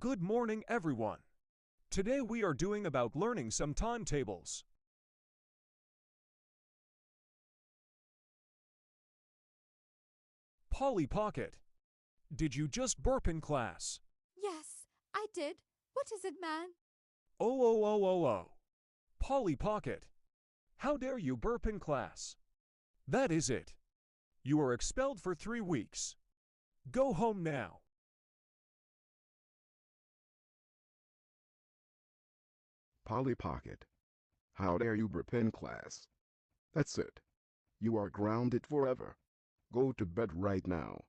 Good morning, everyone. Today we are doing about learning some timetables. Polly Pocket, did you just burp in class? Yes, I did. What is it, man? Oh. Polly Pocket, how dare you burp in class? That is it. You are expelled for 3 weeks. Go home now. Polly Pocket, how dare you burp in class? That's it. You are grounded forever. Go to bed right now.